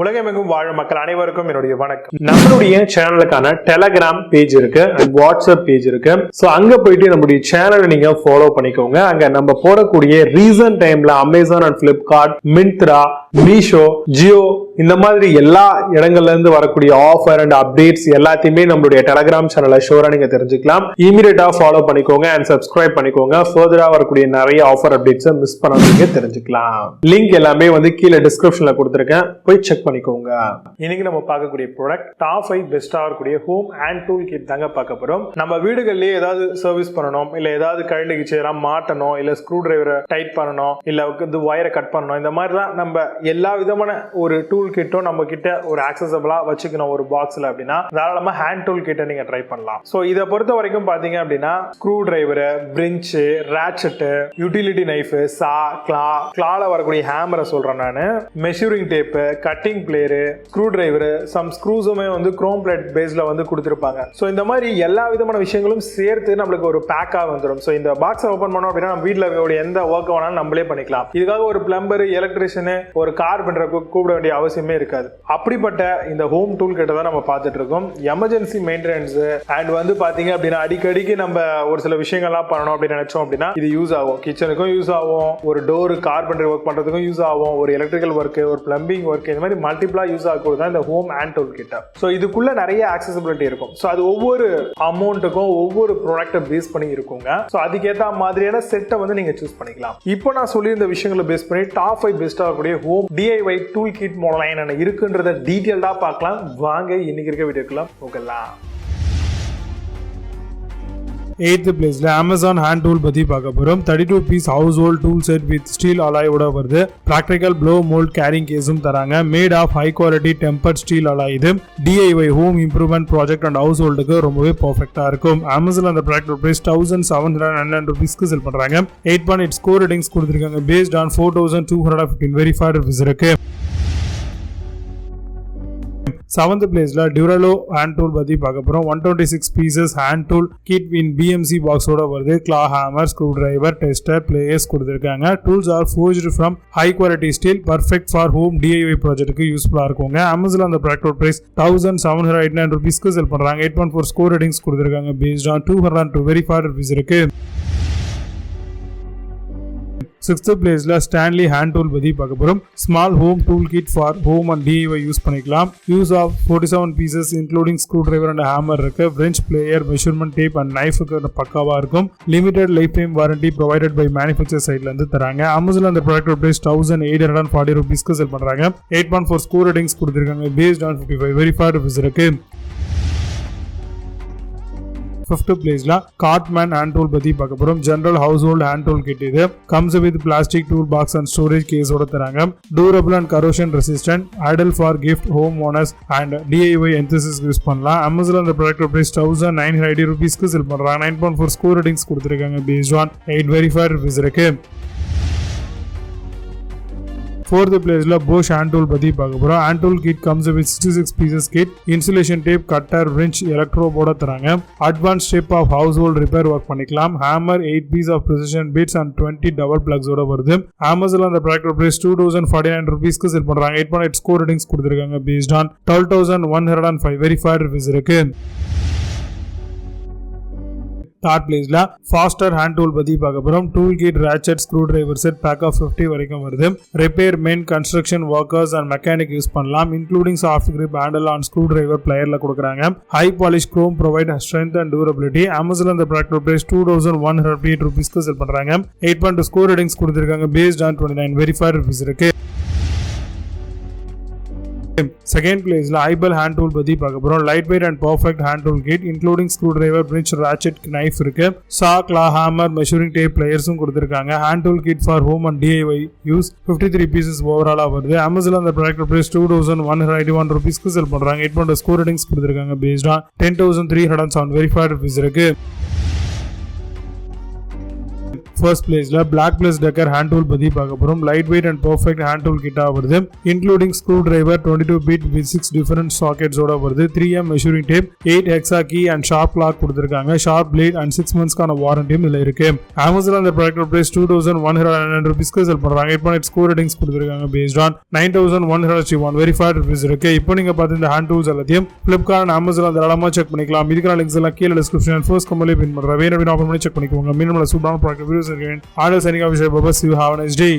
உலகமெங்கும் வாழும் மக்கள் அனைவருக்கும் என்னுடைய வணக்கம். நம்மளுடைய சேனலுக்கான டெலகிராம் பேஜ் இருக்கு அண்ட் வாட்ஸ்அப் பேஜ் இருக்கு. சோ அங்க போயிட்டு நம்மளுடைய சேனலை நீங்க ஃபாலோ பண்ணிக்கோங்க. அங்க நம்ம போடக்கூடிய ரீசன்ட் டைம்ல Amazon and Flipkart, Myntra, Meesho, Jio இந்த மாதிரி எல்லா இடங்கள்ல இருந்து வரக்கூடிய ஆஃபர் அண்ட் அப்டேட்ஸ் எல்லாத்தையுமே நம்மளுடைய டெலகிராம் சேனல்ல ஷோரா நீங்க தெரிஞ்சுக்கலாம். இமீடியட்டா ஃபாலோ பண்ணிக்கோங்க அண்ட் சப்ஸ்கிரைப் பண்ணிக்கோங்க. ஃபர்தரா வரக்கூடிய நிறைய ஆஃபர் அப்டேட்ஸ் மிஸ் பண்ணாதீங்க, தெரிஞ்சுக்கலாம். லிங்க் எல்லாமே கீழே டிஸ்கிரிப்ஷன்ல கொடுத்திருக்கேன், போய் செக் பண்ணிக்கோங்க. இன்னைக்கு நம்ம பார்க்கக்கூடிய ப்ராடக்ட் டாப் 5 பெஸ்டா இருக்கக்கூடிய ஹோம் அண்ட் டூல் கிட் தாங்க பார்க்க போறோம். நம்ம வீடுகள்லயே ஏதாவது சர்வீஸ் பண்ணணும், இல்ல ஏதாவது கழண்டிக்கு எல்லாம் மாட்டணும், இல்ல ஸ்க்ரூ டிரைவரை டைட் பண்ணணும், இல்ல வயரை கட் பண்ணணும், இந்த மாதிரிலாம் நம்ம எல்லா விதமான ஒரு டூல் கிட்டும் நம்ம கிட்ட ஒரு ஆக்சசபிளா வச்சுக்கணும் ஒரு பாக்ஸ்ல அப்படின்னா தாராளமா ஹேண்ட் டூல் கிட்ட நீங்க ட்ரை பண்ணலாம். சோ இதை பொறுத்த வரைக்கும் பாத்தீங்க அப்படின்னா screwdriver, wrench, ratchet, utility knife, saw, கிளால வரக்கூடிய ஹேமரை சொல்றேன் நானு, measuring tape, cutting plier, screwdriver, some ஸ்க்ரூஸுமே குரோம் பிளேட் பேஸ்ல கொடுத்திருப்பாங்க. சோ இந்த மாதிரி எல்லா விதமான விஷயங்களும் சேர்த்து நம்மளுக்கு ஒரு பேக்கா வந்துடும். சோ இந்த பாக்ஸ் ஓபன் பண்ணோம் அப்படின்னா நம்ம வீட்டுல இருக்கக்கூடிய எந்த ஒர்க் வேணாலும் நம்மளே பண்ணிக்கலாம். இதுக்காக ஒரு பிளம்பர், எலக்ட்ரிஷியன், ஒரு கார்பெண்டரை கூப்பிட வேண்டிய அவசியமே இருக்காது. அப்படிப்பட்ட இந்த ஹோம் டூல் கிட்ட தான் நம்ம பார்த்துட்டு இருக்கோம். எமர்ஜென்சி மெயின்டெனன்ஸ் அண்ட் பாத்தீங்க அப்படின்னா அடிக்கடிக்கு நம்ம ஒரு சில விஷயங்கள்லாம் பண்ணணும் அப்படின்னு நினைச்சோம் அப்படின்னா இது யூஸ் ஆகும். கிச்சனுக்கும் யூஸ் ஆகும், ஒரு டோர் கார்பெண்டர் ஒர்க் பண்றதுக்கும் யூஸ் ஆகும், ஒரு எலக்ட்ரிக்கல் ஒர்க், ஒரு பிளம்பிங் ஒர்க், இந்த மாதிரி மல்டிபிளா யூஸ் ஆகுறது தான் இந்த ஹோம் அண்ட் டூல் கிட்ட. சோ இதுக்குள்ள நிறைய ஆக்சசிபிலிட்டி இருக்கும். சோ அது ஒவ்வொரு அமௌண்ட்டுக்கும் ஒவ்வொரு ப்ராடக்ட்டை பேஸ் பண்ணி இருக்குங்க. சோ அதுக்கேற்ற மாதிரியான செட்டை நீங்க சூஸ் பண்ணிக்கலாம். இப்போ நான் சொல்லி இந்த விஷயங்களை பேஸ் பண்ணி டாப் 5 பெஸ்டா இருக்கக்கூடிய home DIY tool kit model என்ன இருக்குன்றத டீடைல்டா பார்க்கலாம். வாங்க இன்னைக்கு இருக்க வீடியோக்குள்ள போகலாம். 8th பிளேஸ்ல Amazon hand tool பத்தி பார்க்க போறோம். 32 piece household tool set with steel alloy ஓட வருது. practical blow mold carrying கேஸும் தராங்க. made of high quality tempered steel alloy. இது DIY home improvement project and householdக்கு ரொம்பவே பெர்ஃபெக்ட்டா இருக்கும். Amazon அந்த ப்ராடக்ட் பிரைஸ் 1799 ரூபீஸ்க்கு செல் பண்றாங்க. 8.8 ஸ்கோர் ரேட்டிங்ஸ் கொடுத்திருக்காங்க. based on 4215 verified reviews இருக்கு. 7th பிளேஸ்ல Durelo hand tool பத்தி பார்க்க போறோம். 126 pieces hand tool kit in BMC box ஓட வருது. claw hammer, screw driver, tester, players கொடுத்திருக்காங்க. tools are forged from high quality steel, perfect for home DIY ப்ராஜெக்ட்க்கு யூஸ்ஃபுல்லா இருக்குங்க. Amazon அந்த ப்ராடக்ட் பிரைஸ் 1789 ரூபீஸ்க்கு செல் பண்றாங்க. 8.4 ஸ்கோர் ரேட்டிங்ஸ் கொடுத்திருக்காங்க. based on 202 verified reviews இருக்கு. 6th பிளேஸ்ல Stanley hand tool பத்தி பார்க்க போறோம். small home tool kit for home and DIY use பண்ணிக்கலாம். use of 47 pieces including screw driver and hammer இருக்கு. wrench, player, measurement tape and knife பக்காவா இருக்கும். limited lifetime warranty provided by manufacturer side ல இருந்து தராங்க. Amazon அந்த product price 1840 ரூபீஸ்க்கு sell பண்றாங்க. 8.4 score ratings கொடுத்திருக்காங்க. based on 55 verified reviews இருக்கு. 5th பிளேஸ்ல Cartman hand tool பத்தி பார்க்க போறோம். general household hand tool kit இது comes with plastic tool box and storage case ஓட தராங்க. durable and corrosion resistant, ideal for gift, home owners and DIY enthusiasts use பண்ணலாம். Amazon அந்த product price 1980 ரூபீஸ்க்கு sell பண்றாங்க. 9.4 score ratings கொடுத்திருக்காங்க. based on 8 verified reviews இருக்கு. 4th பிளேஸ்ல Bosch hand tool பத்தி பார்க்க போறோம். hand tool kit comes with 66 pieces kit, insulation tape, cutter, wrench, electro போட தராங்க. advanced step of household repair work பண்ணிக்கலாம். hammer, 8 piece of precision bits and 20 double plugs ஓட வருது. Amazon அந்த ப்ராடக்ட் பிரைஸ் 2049 ரூபீஸ்க்கு செல் பண்றாங்க. 8.8 ஸ்கோர் ரேட்டிங்ஸ் கொடுத்திருக்காங்க. based on 12105 verified reviews இருக்கு. 3rd பிளேஸ்ல Faster hand tool பத்தி பார்க்க போறோம். tool kit, ratchet, screw driver set pack of 50 வரைக்கும் வருது. repair men, construction workers and mechanic use பண்ணலாம். including soft grip handle on screw driver playerல கொடுக்கறாங்க. high polish chrome provide strength and durability. Amazon அந்த product price 2108 ரூபீஸ்க்கு sell பண்றாங்க. 8.2 score ratings கொடுத்திருக்காங்க. based on 29 verified reviews இருக்கு. 2nd பிளேஸ்ல iBell hand tool பத்தி பார்க்க போறோம். lightweight and perfect hand tool kit including screwdriver, wrench, ratchet, knife இருக்கு. saw, claw, hammer, measuring tape, pliers கொடுத்திருக்காங்க. hand tool kit for home and DIY use 53 pieces overall வருது. Amazon அந்த product price 2181 ரூபீஸ்க்கு sell பண்றாங்க. 8.2 score ratings கொடுத்திருக்காங்க. based on 10307 verified reviews இருக்கு. First பிளேஸ்ல Black+Decker hand tool பத்தி பார்க்க போறோம். Light weight and perfect hand tool கிட்டா வருது. Including screwdriver 22 bit with 6 different sockets ஓட வருது. 3M measuring tape, 8 hexa key and sharp lock கொடுத்திருக்காங்க. ஷார்ப் பிளேட் அண்ட் 6 monthsக்கான வாரண்டியும் இதுல இருக்கு. Amazon அந்த ப்ராடக்ட் பிரைஸ் 2109 ரூபீஸ்க்கு செல் பண்றாங்க. 8.8 ஸ்கோர் ரேட்டிங்ஸ் கொடுத்திருக்காங்க. based on 9101 வெரிஃபைட் ரிவ்யூஸ் இருக்கு. இப்போ நீங்க பார்த்த இந்த ஹேண்ட் டூல்ஸ் எல்லாத்தையும் Flipkart and Amazon தாராளமா செக் பண்ணிக்கலாம். இதுக்கான லிங்க்ஸ் எல்லாம் கீழ டிஸ்கிரிப்ஷன் ஃபர்ஸ்ட் கமெண்ட்ல பின் பண்றேன். வேணும் ஓபன் பண்ணி செக் பண்ணிக்கோங்க. மீண்டும் சூப்பரான ப்ராடக்ட் ரிவ்யூஸ் இருக்கு. Order signing off bye bye. See you, have a nice day.